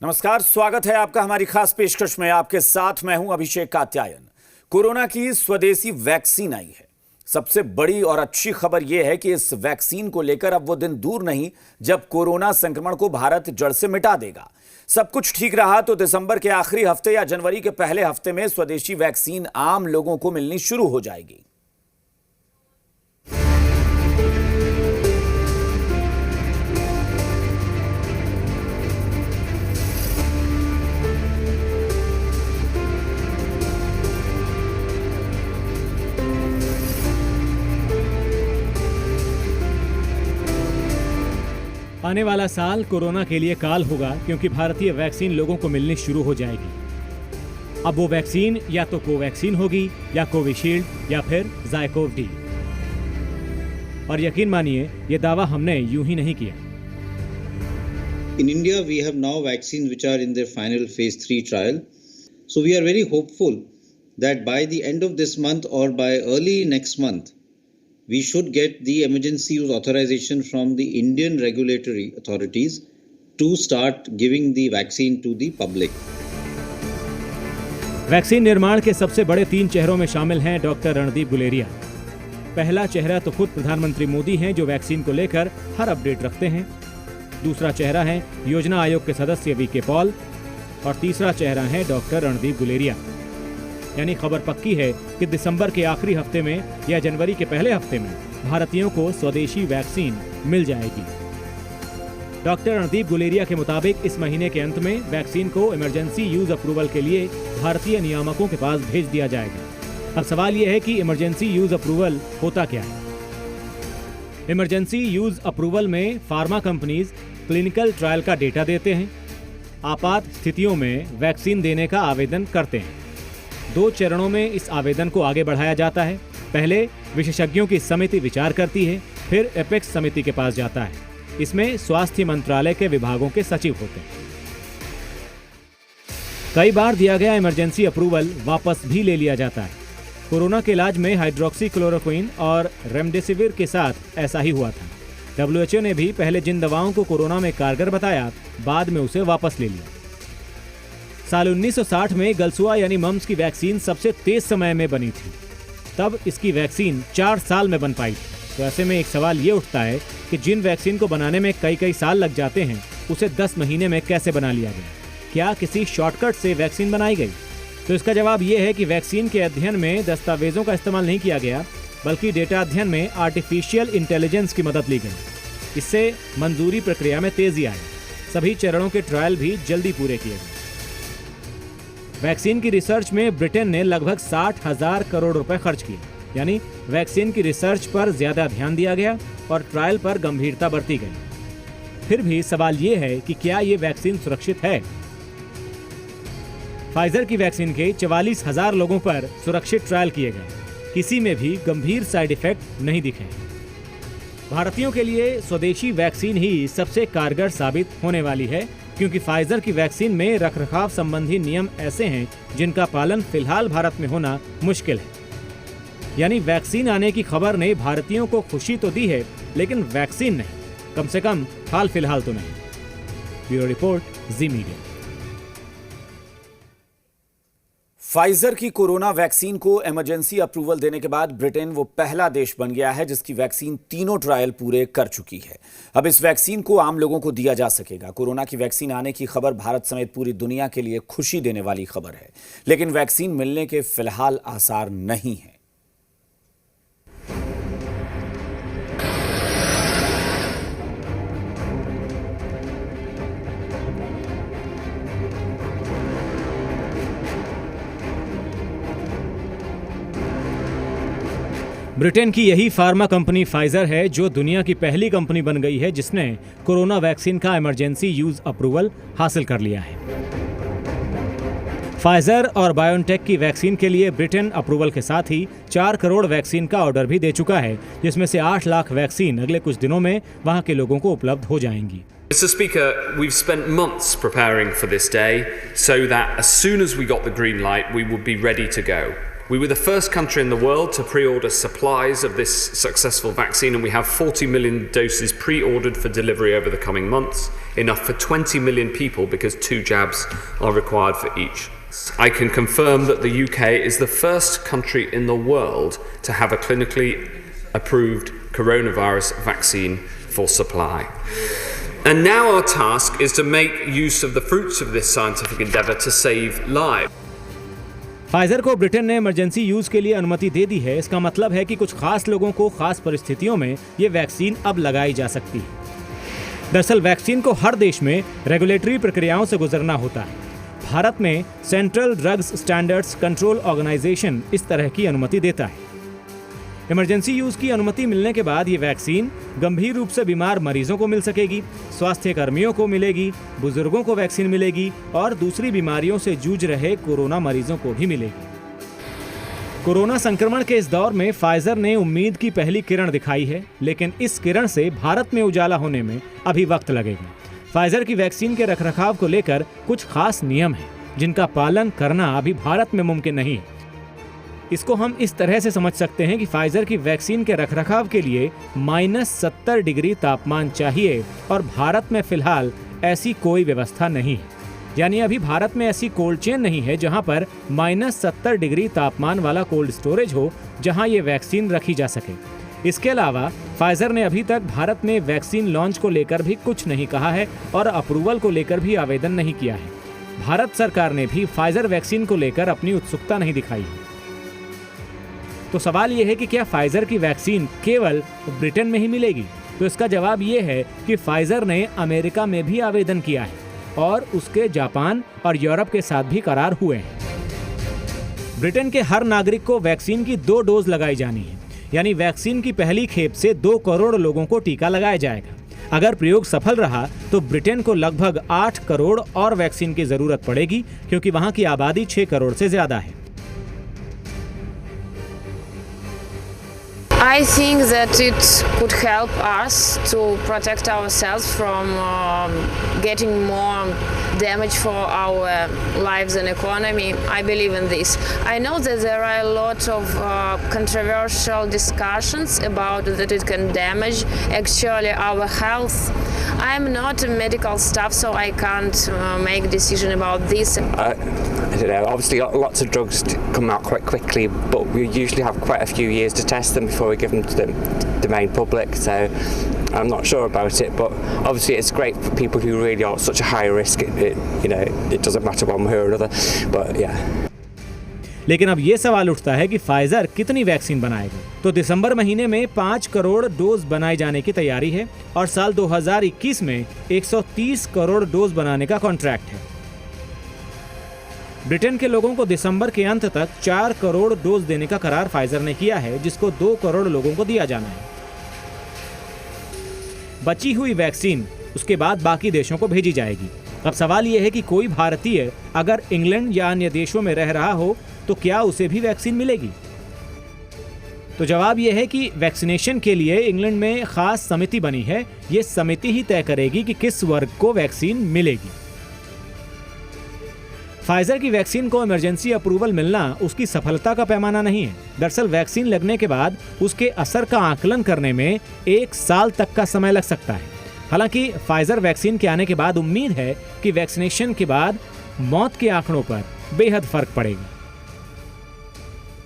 नमस्कार, स्वागत है आपका हमारी खास पेशकश में। आपके साथ मैं हूं अभिषेक कात्यायन। कोरोना की स्वदेशी वैक्सीन आई है। सबसे बड़ी और अच्छी खबर यह है कि इस वैक्सीन को लेकर अब वो दिन दूर नहीं जब कोरोना संक्रमण को भारत जड़ से मिटा देगा। सब कुछ ठीक रहा तो दिसंबर के आखिरी हफ्ते या जनवरी के पहले हफ्ते में स्वदेशी वैक्सीन आम लोगों को मिलनी शुरू हो जाएगी। आने वाला साल कोरोना के लिए काल होगा क्योंकि भारतीय वैक्सीन लोगों को मिलनी शुरू हो जाएगी। अब वो वैक्सीन या तो कोवैक्सीन होगी या कोविशील्ड या फिर ज़ायकोव-डी। और यकीन मानिए ये दावा हमने यूं ही नहीं किया। In India, we have now vaccines which are in their final phase 3 trial. So we are very hopeful that by the end of this month or by early next month, we should get the emergency use authorization from the Indian regulatory authorities to start giving the vaccine to the public. Vaccine निर्माण के सबसे बड़े 3 चेहरों में शामिल हैं doctor Randeep Guleria. पहला चेहरा तो खुद प्रधानमंत्री मोदी हैं जो वैक्सीन को लेकर हर अपडेट रखते हैं। दूसरा चेहरा है योजना आयोग के सदस्य वीके पॉल और तीसरा चेहरा है डॉक्टर रणदीप गुलेरिया। यानी खबर पक्की है कि दिसंबर के आखिरी हफ्ते में या जनवरी के पहले हफ्ते में भारतीयों को स्वदेशी वैक्सीन मिल जाएगी। डॉक्टर रणदीप गुलेरिया के मुताबिक इस महीने के अंत में वैक्सीन को इमरजेंसी यूज अप्रूवल के लिए भारतीय नियामकों के पास भेज दिया जाएगा। अब सवाल यह है कि इमरजेंसी यूज अप्रूवल होता क्या है। इमरजेंसी यूज अप्रूवल में फार्मा कंपनीज क्लिनिकल ट्रायल का डेटा देते हैं, आपात स्थितियों में वैक्सीन देने का आवेदन करते हैं। 2 चरणों में इस आवेदन को आगे बढ़ाया जाता है। पहले विशेषज्ञों की समिति विचार करती है, फिर एपेक्स समिति के पास जाता है। इसमें स्वास्थ्य मंत्रालय के विभागों के सचिव होते हैं। कई बार दिया गया इमरजेंसी अप्रूवल वापस भी ले लिया जाता है। कोरोना के इलाज में हाइड्रोक्सीक्लोरोक्विन और रेमडेसिविर के साथ ऐसा ही हुआ था। WHO ने भी पहले जिन दवाओं को कोरोना में कारगर बताया, बाद में उसे वापस ले लिया। साल 1960 में गलसुआ यानी मम्स की वैक्सीन सबसे तेज समय में बनी थी। तब इसकी वैक्सीन 4 साल में बन पाई थी। तो ऐसे में एक सवाल ये उठता है कि जिन वैक्सीन को बनाने में कई साल लग जाते हैं, उसे 10 महीने में कैसे बना लिया गया? क्या किसी शॉर्टकट से वैक्सीन बनाई गई? तो इसका जवाब ये है कि वैक्सीन के अध्ययन में दस्तावेजों का इस्तेमाल नहीं किया गया, बल्कि डेटा अध्ययन में आर्टिफिशियल इंटेलिजेंस की मदद ली गई। इससे मंजूरी प्रक्रिया में तेजी आई। सभी चरणों के ट्रायल भी जल्दी पूरे किए गए। वैक्सीन की रिसर्च में ब्रिटेन ने लगभग 60,000 करोड़ रुपए खर्च किए। यानी वैक्सीन की रिसर्च पर ज्यादा ध्यान दिया गया और ट्रायल पर गंभीरता बरती गई। फिर भी सवाल ये है कि क्या ये वैक्सीन सुरक्षित है? फाइजर की वैक्सीन के 44,000 लोगों पर सुरक्षित ट्रायल किए गए। किसी में भी गंभीर साइड इफेक्ट नहीं दिखे। भारतीयों के लिए स्वदेशी वैक्सीन ही सबसे कारगर साबित होने वाली है, क्योंकि फाइजर की वैक्सीन में रखरखाव संबंधी नियम ऐसे हैं जिनका पालन फिलहाल भारत में होना मुश्किल है। यानी वैक्सीन आने की खबर ने भारतीयों को खुशी तो दी है, लेकिन वैक्सीन नहीं, कम से कम हाल फिलहाल तो नहीं। ब्यूरो रिपोर्ट, जी मीडिया। फाइजर की कोरोना वैक्सीन को इमरजेंसी अप्रूवल देने के बाद ब्रिटेन वो पहला देश बन गया है जिसकी वैक्सीन तीनों ट्रायल पूरे कर चुकी है। अब इस वैक्सीन को आम लोगों को दिया जा सकेगा। कोरोना की वैक्सीन आने की खबर भारत समेत पूरी दुनिया के लिए खुशी देने वाली खबर है, लेकिन वैक्सीन मिलने के फिलहाल आसार नहीं है। ब्रिटेन की यही फार्मा कंपनी फाइजर है जो दुनिया की पहली कंपनी बन गई है जिसने कोरोना वैक्सीन का इमरजेंसी यूज अप्रूवल हासिल कर लिया है। फाइजर और बायोनटेक की वैक्सीन के लिए ब्रिटेन अप्रूवल के साथ ही 4 करोड़ वैक्सीन का ऑर्डर भी दे चुका है, जिसमें से 8 लाख वैक्सीन अगले कुछ दिनों में वहां के लोगों को उपलब्ध हो जाएंगी। Mr. Speaker, we've spent months preparing for this day so that as soon as we got the green light, we would be ready to go. We were the first country in the world to pre-order supplies of this successful vaccine, and we have 40 million doses pre-ordered for delivery over the coming months, enough for 20 million people because 2 jabs are required for each. I can confirm that the UK is the first country in the world to have a clinically approved coronavirus vaccine for supply. And now our task is to make use of the fruits of this scientific endeavour to save lives. Pfizer को Britain ने emergency use के लिए अनुमति दे दी है। इसका मतलब है कि कुछ खास लोगों को खास परिस्थितियों में ये वैक्सीन अब लगाई जा सकती है। दरअसल वैक्सीन को हर देश में रेगुलेटरी प्रक्रियाओं से गुजरना होता है। भारत में central drugs standards control organisation इस तरह की अनुमति देता है। इमरजेंसी यूज की अनुमति मिलने के बाद ये वैक्सीन गंभीर रूप से बीमार मरीजों को मिल सकेगी, स्वास्थ्य कर्मियों को मिलेगी, बुजुर्गों को वैक्सीन मिलेगी और दूसरी बीमारियों से जूझ रहे कोरोना मरीजों को भी मिलेगी। कोरोना संक्रमण के इस दौर में फाइजर ने उम्मीद की पहली किरण दिखाई है, लेकिन इस किरण से भारत में उजाला होने में अभी वक्त लगेगा। फाइजर की वैक्सीन के रखरखाव को लेकर कुछ खास नियम हैं, जिनका पालन करना अभी भारत में मुमकिन नहीं है। इसको हम इस तरह से समझ सकते हैं कि फाइजर की वैक्सीन के रखरखाव के लिए -70 डिग्री तापमान चाहिए और भारत में फिलहाल ऐसी कोई व्यवस्था नहीं है। यानी अभी भारत में ऐसी कोल्ड चेन नहीं है जहां पर -70 डिग्री तापमान वाला कोल्ड स्टोरेज हो जहां ये वैक्सीन रखी जा सके। इसके अलावा फाइजर ने अभी तक भारत में वैक्सीन लॉन्च को लेकर भी कुछ नहीं कहा है और अप्रूवल को लेकर भी आवेदन नहीं किया है। भारत सरकार ने भी फाइजर वैक्सीन को लेकर अपनी उत्सुकता नहीं दिखाई है। तो सवाल ये है कि क्या फाइजर की वैक्सीन केवल ब्रिटेन में ही मिलेगी? तो इसका जवाब ये है कि फाइजर ने अमेरिका में भी आवेदन किया है और उसके जापान और यूरोप के साथ भी करार हुए हैं। ब्रिटेन के हर नागरिक को वैक्सीन की 2 डोज लगाई जानी है, यानी वैक्सीन की पहली खेप से 2 करोड़ लोगों को टीका लगाया जाएगा। अगर प्रयोग सफल रहा तो ब्रिटेन को लगभग 8 करोड़ और वैक्सीन की जरूरत पड़ेगी, क्योंकि वहां की आबादी 6 करोड़ से ज्यादा है। I think that it could help us to protect ourselves from getting more damage for our lives and economy. I believe in this. I know that there are a lot of controversial discussions about that it can damage actually our health. I am not a medical staff, so I can't make decision about this. I don't know. Obviously, lots of drugs come out quite quickly, but we usually have quite a few years to test them before we give them to the main public. So I'm not sure about it, but obviously it's great for people who really are such a high risk. It doesn't matter one way or another. But yeah. लेकिन अब ये सवाल उठता है कि Pfizer कितनी vaccine बनाएगा। तो दिसंबर महीने में 5 करोड़ डोज बनाए जाने की तैयारी है और साल 2021 में 130 करोड़ डोज बनाने का कॉन्ट्रैक्ट है। ब्रिटेन के लोगों को दिसंबर के अंत तक 4 करोड़ डोज देने का करार फाइजर ने किया है, जिसको 2 करोड़ लोगों को दिया जाना है। बची हुई वैक्सीन उसके बाद बाकी देशों को भेजी जाएगी। अब सवाल यह है कि कोई भारतीय अगर इंग्लैंड या अन्य देशों में रह रहा हो तो क्या उसे भी वैक्सीन मिलेगी? तो जवाब यह है कि वैक्सीनेशन के लिए इंग्लैंड में खास समिति बनी है। ये समिति ही तय करेगी कि किस वर्ग को वैक्सीन मिलेगी। फाइजर की वैक्सीन को इमरजेंसी अप्रूवल मिलना उसकी सफलता का पैमाना नहीं है। दरअसल वैक्सीन लगने के बाद उसके असर का आकलन करने में 1 साल तक का समय लग सकता है। हालांकि फाइजर वैक्सीन के आने के बाद उम्मीद है कि वैक्सीनेशन के बाद मौत के आंकड़ों पर बेहद फर्क पड़ेगा।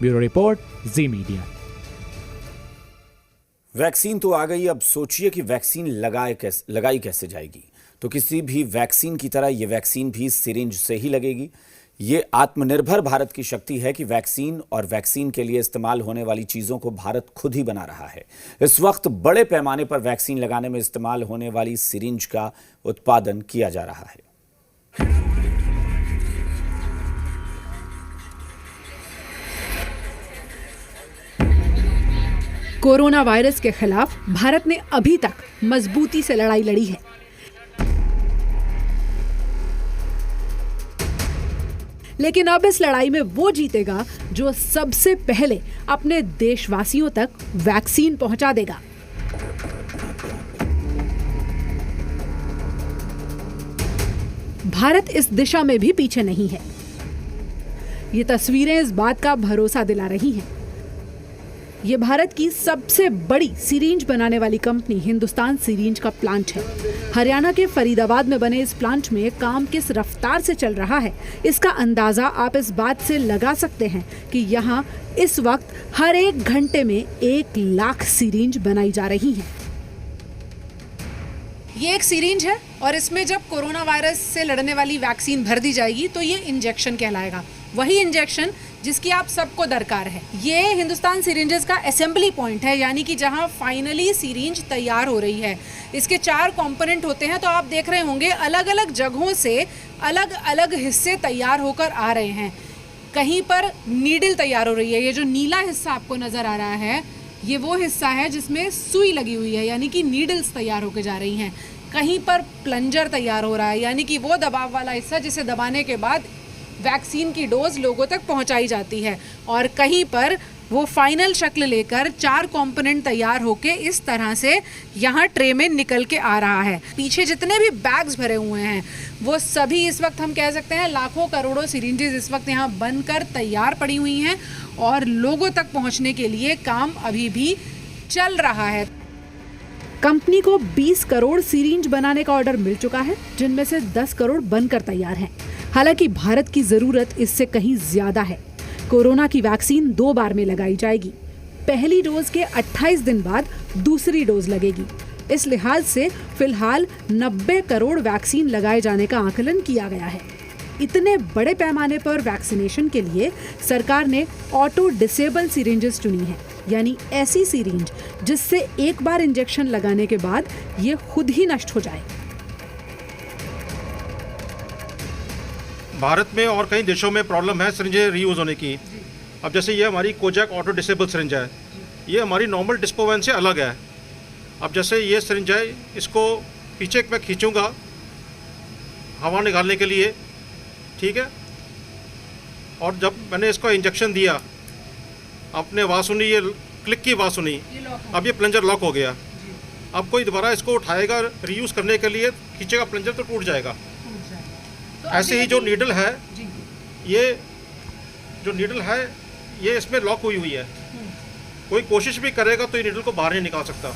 ब्यूरो रिपोर्ट, जी मीडिया। वैक्सीन तो आ गई, अब सोचिए कि वैक्सीन लगाई कैसे जाएगी। तो किसी भी वैक्सीन की तरह ये वैक्सीन भी सिरिंज से ही लगेगी। ये आत्मनिर्भर भारत की शक्ति है कि वैक्सीन और वैक्सीन के लिए इस्तेमाल होने वाली चीज़ों को भारत खुद ही बना रहा है। इस वक्त बड़े पैमाने पर वैक्सीन लगाने में इस्तेमाल होने वाली सिरिंज का उत्पादन किया जा रहा है। कोरोना वायरस के खिलाफ भारत ने अभी तक मजबूती से लड़ाई लड़ी है। लेकिन अब इस लड़ाई में वो जीतेगा जो सबसे पहले अपने देशवासियों तक वैक्सीन पहुंचा देगा। भारत इस दिशा में भी पीछे नहीं है। ये तस्वीरें इस बात का भरोसा दिला रही हैं। ये भारत की सबसे बड़ी सिरिंज बनाने वाली कंपनी हिंदुस्तान सिरिंज का प्लांट है। हरियाणा के फरीदाबाद में बने इस प्लांट में काम किस रफ्तार से चल रहा है, इसका अंदाजा आप इस बात से लगा सकते हैं कि यहाँ इस वक्त हर 1 घंटे में 1 लाख सिरिंज बनाई जा रही हैं। ये एक सिरिंज है और इसमें जब कोरोना वायरस से लड़ने वाली वैक्सीन भर दी जाएगी तो ये इंजेक्शन कहलाएगा, वही इंजेक्शन जिसकी आप सबको दरकार है। ये हिंदुस्तान सिरिंजेस का असेंबली पॉइंट है, यानी कि जहां फाइनली सिरिंज तैयार हो रही है। इसके 4 कंपोनेंट होते हैं, तो आप देख रहे होंगे अलग अलग जगहों से अलग अलग हिस्से तैयार होकर आ रहे हैं। कहीं पर नीडल तैयार हो रही है, ये जो नीला हिस्सा आपको नजर आ रहा है ये वो हिस्सा है जिसमें सुई लगी हुई है, यानी कि नीडल्स तैयार होकर जा रही हैं। कहीं पर प्लंजर तैयार हो रहा है, यानी कि वो दबाव वाला हिस्सा जिसे दबाने के बाद वैक्सीन की डोज लोगों तक पहुंचाई जाती है। और कहीं पर वो फाइनल शक्ल लेकर 4 कंपोनेंट तैयार होके इस तरह से यहाँ ट्रे में निकल के आ रहा है। पीछे जितने भी बैग्स भरे हुए हैं वो सभी इस वक्त हम कह सकते हैं लाखों करोड़ों सिरिंजेस इस वक्त यहाँ बनकर तैयार पड़ी हुई हैं और लोगों तक पहुँचने के लिए काम अभी भी चल रहा है। कंपनी को 20 करोड़ सिरिंज बनाने का ऑर्डर मिल चुका है, जिनमें से 10 करोड़ बनकर तैयार हैं। हालांकि भारत की जरूरत इससे कहीं ज्यादा है। कोरोना की वैक्सीन 2 बार में लगाई जाएगी। पहली डोज के 28 दिन बाद दूसरी डोज लगेगी। इस लिहाज से फिलहाल 90 करोड़ वैक्सीन लगाए जाने का आकलन किया गया है। इतने बड़े पैमाने पर वैक्सीनेशन के लिए सरकार ने ऑटो डिसेबल सिरिंजेस चुनी है, यानी ऐसी सिरिंज जिससे एक बार इंजेक्शन लगाने के बाद ये खुद ही नष्ट हो जाए। भारत में और कई देशों में प्रॉब्लम है सिरिंजें रीयूज़ होने की। अब जैसे ये हमारी कोजैक ऑटो डिसेबल सिरिंज है, ये हमारी नॉर्मल डिस्पोवैन से अलग है। अब जैसे ये सिरिंज है, इसको पीछे मैं खींचूँगा हवा निकालने के लिए, ठीक है। और जब मैंने इसको इंजेक्शन दिया, आपने आवाज़ सुनी, ये क्लिक की आवाज़ सुनी, अब ये प्लंजर लॉक हो गया। अब कोई दोबारा इसको उठाएगा रीयूज़ करने के लिए, खींचेगा प्लंजर तो टूट जाएगा। ऐसे ही जो नीडल है, ये जो नीडल है ये इसमें लॉक हुई है। कोई कोशिश भी करेगा तो ये नीडल को बाहर नहीं निकाल सकता।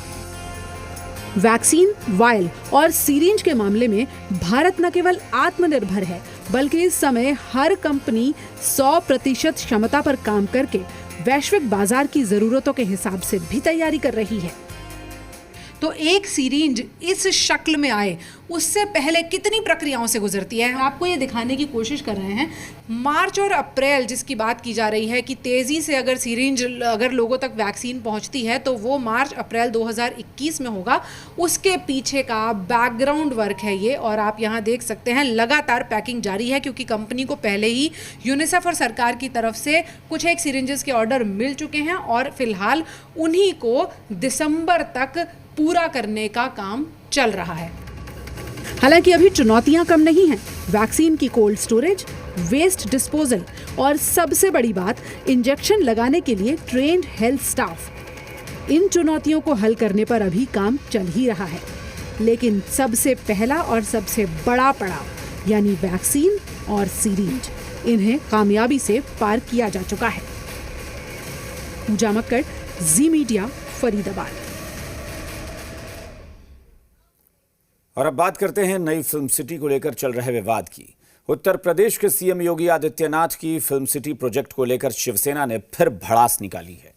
वैक्सीन, वायल और सिरिंज के मामले में भारत न केवल आत्मनिर्भर है, बल्कि इस समय हर कंपनी 100% क्षमता पर काम करके वैश्विक बाजार की जरूरतों के हिसाब से भी तैयारी कर रही है। तो एक सिरिंज इस शक्ल में आए उससे पहले कितनी प्रक्रियाओं से गुजरती है, आपको ये दिखाने की कोशिश कर रहे हैं। मार्च और अप्रैल जिसकी बात की जा रही है कि तेज़ी से अगर सिरिंज अगर लोगों तक वैक्सीन पहुंचती है तो वो मार्च अप्रैल 2021 में होगा। उसके पीछे का बैकग्राउंड वर्क है ये, और आप यहाँ देख सकते हैं लगातार पैकिंग जारी है, क्योंकि कंपनी को पहले ही यूनिसेफ और सरकार की तरफ से कुछ एक सिरिंजेस के ऑर्डर मिल चुके हैं और फिलहाल उन्हीं को दिसंबर तक पूरा करने का काम चल रहा है। हालांकि अभी चुनौतियां कम नहीं हैं। वैक्सीन की कोल्ड स्टोरेज, वेस्ट डिस्पोजल और सबसे बड़ी बात इंजेक्शन लगाने के लिए ट्रेन्ड हेल्थ स्टाफ। इन चुनौतियों को हल करने पर अभी काम चल ही रहा है, लेकिन सबसे पहला और सबसे बड़ा पड़ाव यानी वैक्सीन और सिरिंज, इन्हें कामयाबी से पार किया जा चुका है। पूजा मक्कड़, जी मीडिया, फरीदाबाद। और अब बात करते हैं नई फिल्म सिटी को लेकर चल रहे विवाद की। उत्तर प्रदेश के सीएम योगी आदित्यनाथ की फिल्म सिटी प्रोजेक्ट को लेकर शिवसेना ने फिर भड़ास निकाली है।